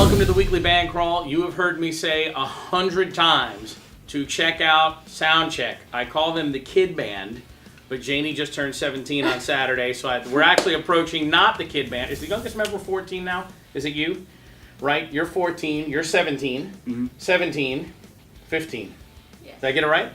welcome to the weekly band crawl. You have heard me say 100 times to check out Soundcheck. I call them the kid band, but Janie just turned 17 on Saturday, so we're actually approaching not the kid band. Is the youngest member 14 now? Is it you? Right? You're 14. You're 17. 17. 15. Yes. Did I get it right?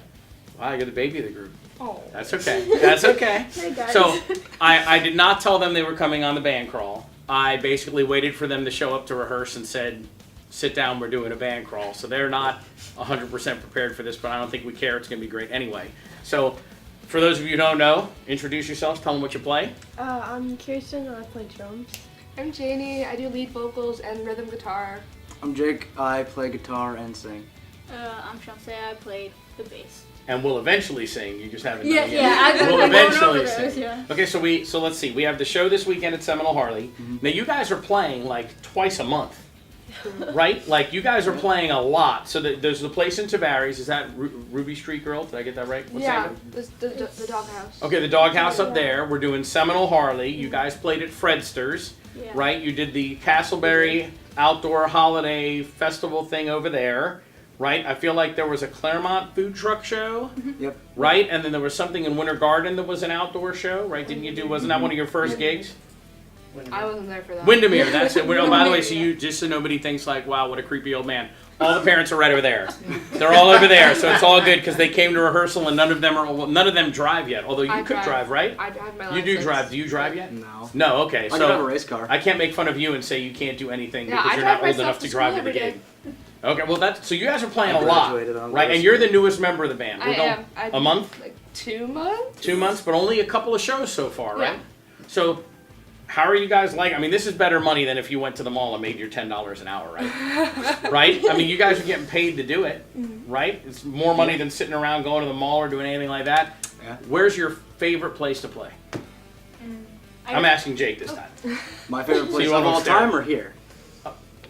Wow, you're the baby of the group. Oh. That's okay. That's okay. Hey guys. So I did not tell them they were coming on the band crawl. I basically waited for them to show up to rehearse and said, sit down, we're doing a band crawl. So they're not 100% prepared for this, but I don't think we care. It's going to be great anyway. So for those of you who don't know, introduce yourselves, tell them what you play. I'm Kirsten and I play drums. I'm Janie. I do lead vocals and rhythm guitar. I'm Jake. I play guitar and sing. I'm Shamsay. I played the bass. And we'll eventually sing. You just haven't done it yet. Yeah. We'll eventually sing. those, yeah. Okay, so let's see. We have the show this weekend at Seminole Harley. Now you guys are playing like twice a month, right? Like you guys are playing a lot. So there's the place in Tavares. Is that Ruby Street Girl? Did I get that right? What's Yeah, that? the doghouse. Okay, the Doghouse up there. We're doing Seminole Harley. You guys played at Fredster's, Yeah. right? You did the Castleberry Outdoor Holiday Festival thing over there. Right, I feel like there was a Claremont food truck show, Yep. right? And then there was something in Winter Garden that was an outdoor show, right? Didn't you do? Wasn't that one of your first gigs? I wasn't there for that. Windermere, that's it. Oh, by the way, so you just so nobody thinks like, wow, what a creepy old man. All the parents are right over there. They're all over there, so it's all good because they came to rehearsal and none of them drive yet. Although you I could drive, right? I have my You license. do drive. Do you drive yet? No. No. Okay. I can have a So race car. I can't make fun of you and say you can't do anything Yeah, because I you're drive not old myself enough to to drive to school the every gig. Okay, well so you guys are playing I a lot, graduated on right? last And you're the week. newest member of the band. I am. A month? Like 2 months? 2 months, but only a couple of shows so far, right? Yeah. So how are you guys like? I mean, this is better money than if you went to the mall and made your $10 an hour, right? Right? I mean, you guys are getting paid to do it, right? It's more money than sitting around going to the mall or doing anything like that. Yeah. Where's your favorite place to play? I'm asking Jake this time. My favorite So place you of wanna all start? time or here?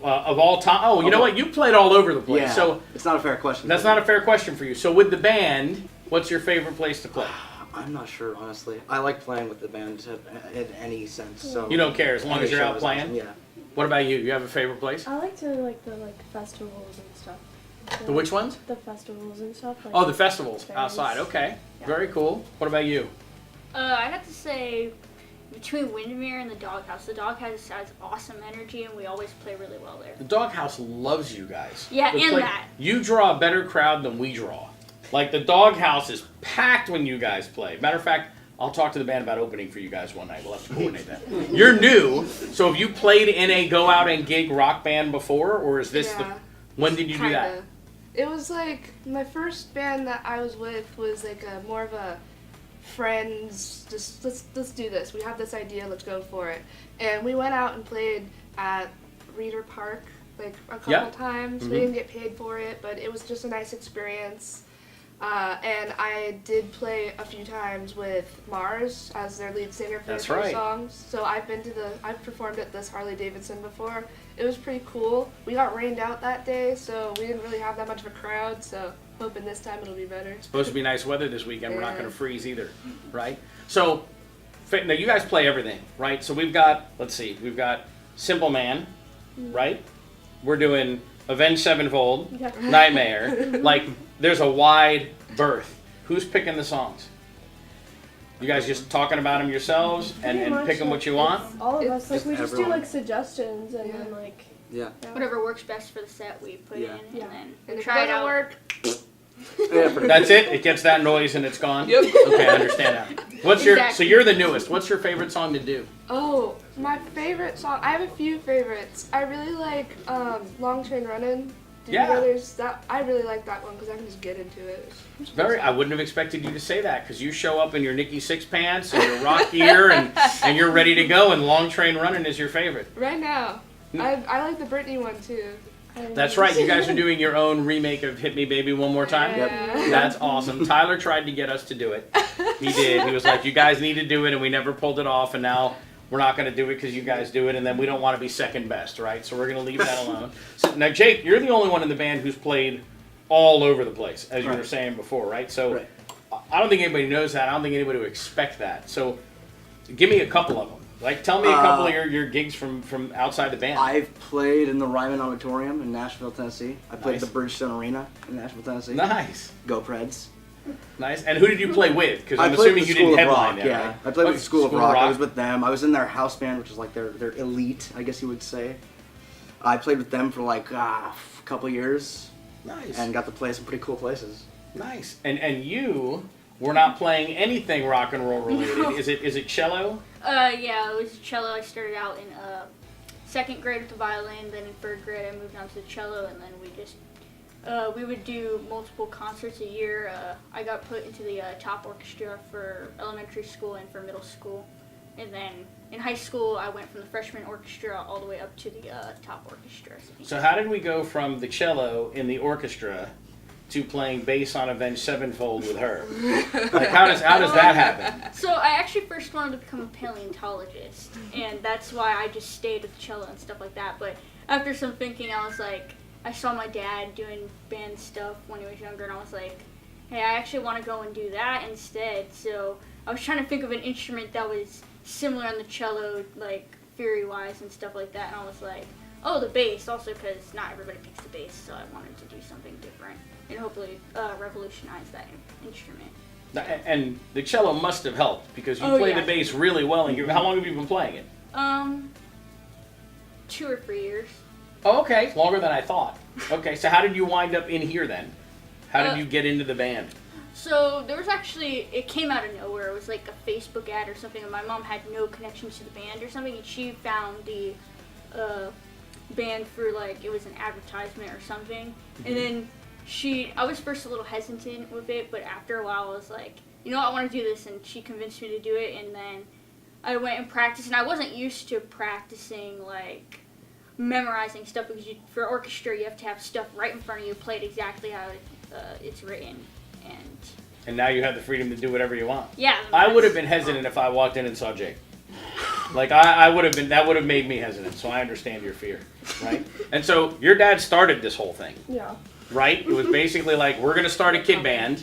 Of all time. Oh, you know what? You played all over the place. Yeah. So it's not a fair question. that's not a fair question for you. So with the band, what's your favorite place to play? I'm not sure, honestly. I like playing with the band in any sense. So You don't care as long any as you're show out is playing? awesome, Yeah. What about you? You have a favorite place? I like to like the festivals and stuff. The which ones? The festivals and stuff. Like Oh, the festivals fairs. outside. Okay, Yeah. very cool. What about you? I'd have to say between Windermere and the Doghouse. The Doghouse has awesome energy, and we always play really well there. The Doghouse loves you guys. Yeah, The and that. You draw a better crowd than we draw. Like the Doghouse is packed when you guys play. Matter of fact, I'll talk to the band about opening for you guys one night. We'll have to coordinate that. You're new, so have you played in a go out and gig rock band before, or is this Yeah. when did you do that? Kinda. It was like my first band that I was with was like a more of a friends. Just let's do this. We have this idea. Let's go for it. And we went out and played at Reeder Park like a couple Yeah. times. Mhm. We didn't get paid for it, but it was just a nice experience. And I did play a few times with Mars as their lead singer for That's a few right. songs. So I've performed at this Harley Davidson before. It was pretty cool. We got rained out that day, so we didn't really have that much of a crowd. So hoping this time it'll be better. It's supposed to be nice weather this weekend. We're not Yeah. going to freeze either, right? So, now you guys play everything, right? So we've got, let's see, we've got Simple Man, right? We're doing Avenged Sevenfold, Yeah. Nightmare. Like, there's a wide berth. Who's picking the songs? You guys just talking about them yourselves and Pretty much, picking like, what you want? it's all of us, like Just we just do everyone. like suggestions and then like Yeah. Whatever works best for the set, we put Yeah. in, Yeah. and then And we if it try it doesn't out. work, Yeah, pretty That's it? It gets that noise and it's gone? Yep. Okay, I understand that. So Exactly. you're the newest. What's your favorite song to do? oh, my favorite song. I have a few favorites. I really like Long Train Running. Do Yeah. the others that I really like that one because I can just get into it. I wouldn't have expected you to say that because you show up in your Nikki Six Pants and your rock gear and you're ready to go and Long Train Running is your favorite. Right now, I like the Britney one too. That's right. You guys are doing your own remake of Hit Me Baby One More Time? Yeah. That's awesome. Tyler tried to get us to do it. He did. He was like, you guys need to do it and we never pulled it off and now we're not going to do it because you guys do it and then we don't want to be second best, right? So we're going to leave that alone. So, now, Jake, you're the only one in the band who's played all over the place, as you were Right. saying before, right? So Right. I don't think anybody knows that. I don't think anybody would expect that. So give me a couple of them. Like, tell me a couple of your gigs from outside the band. I've played in the Ryman Auditorium in Nashville, Tennessee. I played Nice. at the Bridgestone Arena in Nashville, Tennessee. Nice. Go Preds. Nice. And who did you play with? Because I'm I played assuming with you the School didn't of headline Rock, there, yeah. right? I played with the School of Rock. I was with them. I was in their house band, which is like their elite, I guess you would say. I played with them for like a couple years Nice. and got to play some pretty cool places. Nice. And you were not playing anything rock and roll related. No. Is it cello? Yeah, it was cello. I started out in second grade with the violin, then in third grade I moved on to the cello, and then we would do multiple concerts a year. I got put into the top orchestra for elementary school and for middle school, and then in high school I went from the freshman orchestra all the way up to the top orchestra. So how did we go from the cello in the orchestra to playing bass on Avenged Sevenfold with her? Like, how does that happen? So I actually first wanted to become a paleontologist, and that's why I just stayed with the cello and stuff like that. But after some thinking, I was like, I saw my dad doing band stuff when he was younger, and I was like, hey, I actually want to go and do that instead. So I was trying to think of an instrument that was similar on the cello, like theory-wise and stuff like that, and I was like, oh, the bass, also because not everybody picks the bass, so I wanted to do something different and hopefully revolutionize that instrument. And the cello must have helped because you Oh, play yeah. the bass really well. And how long have you been playing it? 2 or 3 years. Oh, okay, longer than I thought. Okay, so how did you wind up in here then? How did you get into the band? So there was actually, it came out of nowhere. It was like a Facebook ad or something, and my mom had no connections to the band or something, and she found the band through like, it was an advertisement or something. And then I was first a little hesitant with it, but after a while I was like, you know what, I want to do this, and she convinced me to do it, and then I went and practiced, and I wasn't used to practicing like memorizing stuff because for orchestra you have to have stuff right in front of you, play it exactly how it's written, And now you have the freedom to do whatever you want. yeah. I would have been hesitant if I walked in and saw Jake. Like, I would have been, that would have made me hesitant, so I understand your fear, right? And so your dad started this whole thing, Yeah. right? It was basically like, we're going to start a kid band,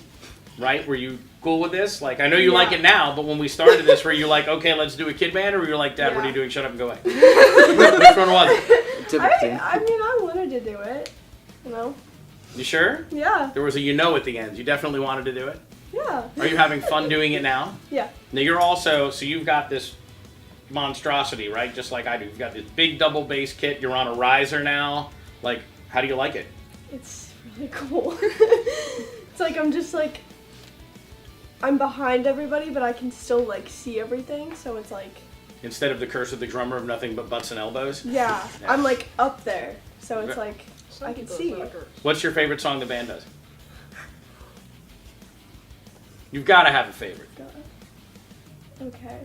right? Were you cool with this? Like, I know you like it now, but when we started this, were you like, okay, let's do a kid band, or were you like, Dad, what are you doing? Shut up and go away. Which one was it? Typically. I mean, I wanted to do it. You know? You sure? Yeah. There was a at the end. You definitely wanted to do it? Yeah. Are you having fun doing it now? Yeah. Now you're also, so you've got this monstrosity, right? Just like I do. You've got this big double bass kit. You're on a riser now. Like, how do you like it? It's really cool. It's like I'm just like, I'm behind everybody, but I can still like see everything. So it's like, Instead of the curse of the drummer of nothing but butts and elbows. yeah, Yeah. I'm like up there. So it's Okay. like, I can see. What's your favorite song the band does? You've got to have a favorite. Okay.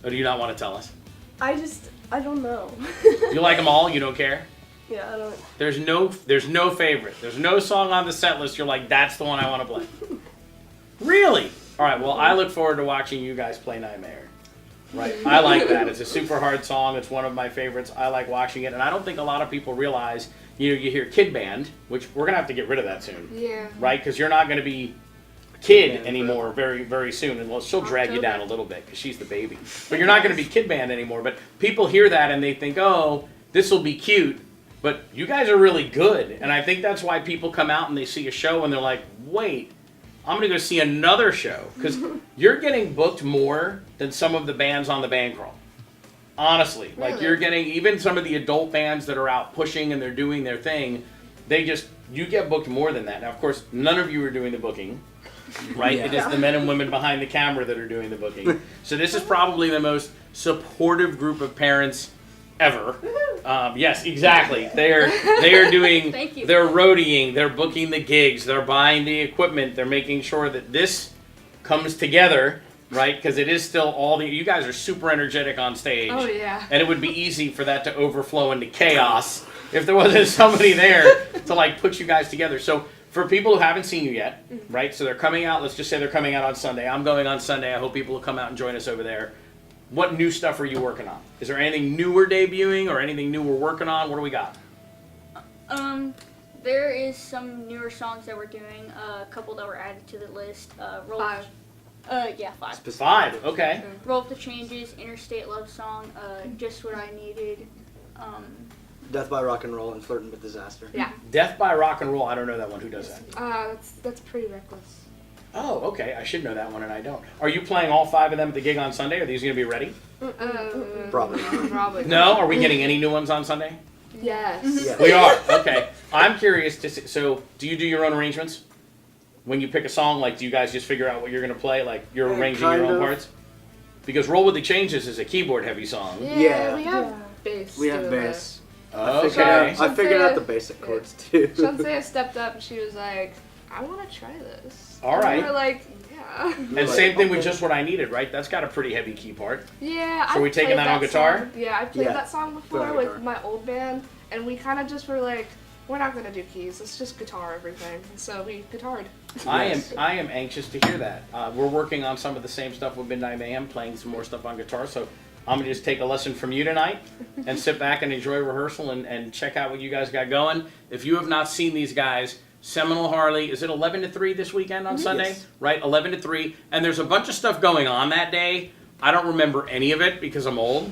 Or do you not want to tell us? I don't know. You like them all? You don't care? Yeah, I don't. There's no favorite. There's no song on the set list you're like, that's the one I want to play. Really? All right, well, I look forward to watching you guys play Nightmare. Right, I like that. It's a super hard song. It's one of my favorites. I like watching it, and I don't think a lot of people realize, you hear kid band, which we're going to have to get rid of that soon. Yeah. Right, because you're not going to be kid anymore very, very soon. And well, she'll drag you down a little bit because she's the baby. But you're not going to be kid band anymore. But people hear that and they think, oh, this will be cute. But you guys are really good. And I think that's why people come out and they see a show and they're like, wait, I'm going to go see another show. Because you're getting booked more than some of the bands on the band crawl. Honestly. Like, Really? you're getting, even some of the adult bands that are out pushing and they're doing their thing, you get booked more than that. Now, of course, none of you are doing the booking. Right? Yeah. It is the men and women behind the camera that are doing the booking. So this is probably the most supportive group of parents ever. Yes, exactly. They are doing, Thank you. they're roadieing, they're booking the gigs, they're buying the equipment, they're making sure that this comes together, right? Because it is still you guys are super energetic on stage. Oh yeah. And it would be easy for that to overflow into chaos if there wasn't somebody there to like put you guys together. So for people who haven't seen you yet, right? So they're coming out, let's just say they're coming out on Sunday. I'm going on Sunday. I hope people will come out and join us over there. What new stuff are you working on? Is there anything new we're debuting or anything new we're working on? What do we got? There is some newer songs that we're doing, a couple that were added to the list. 5. Yeah, 5. 5. Okay. Roll with the Changes, Interstate Love Song, Just What I Needed. Death by Rock and Roll and Flirting with Disaster. Yeah. Death by Rock and Roll. I don't know that one. Who does that? That's pretty reckless. Oh, okay. I should know that one, and I don't. Are you playing all 5 of them at the gig on Sunday? Are these going to be ready? Probably not. Probably. No. Are we getting any new ones on Sunday? Yes. Yeah. We are. Okay. I'm curious to see. So, do you do your own arrangements? When you pick a song, like, do you guys just figure out what you're going to play? Like, you're Yeah, arranging your kind own of. parts? Because Roll with the Changes is a keyboard-heavy song. Yeah. We have Yeah. bass. We have doing bass. Okay. I figured out the basic chords too. it. Shansea stepped up and she was like, I want to try this. All And right. we were like, yeah. And same thing with Just What I Needed, right? That's got a pretty heavy key part. Yeah. So we I've taking played that on guitar? song- Yeah, I played Yeah. that song before on with guitar. my old band, and we kind of just were like, we're not gonna do keys. Let's just guitar everything. And so we guitared. Yes. I am anxious to hear that. We're working on some of the same stuff with Midnight Mayhem, playing some more stuff on guitar. So I'm gonna just take a lesson from you tonight and sit back and enjoy rehearsal and check out what you guys got going. If you have not seen these guys, Seminole Harley, is it 11 to 3 this weekend on Sunday? Yes. Right, 11 to 3. And there's a bunch of stuff going on that day. I don't remember any of it because I'm old,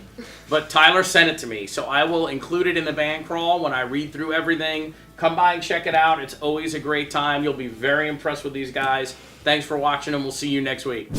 but Tyler sent it to me. So I will include it in the band crawl when I read through everything. Come by and check it out. It's always a great time. You'll be very impressed with these guys. Thanks for watching, and we'll see you next week.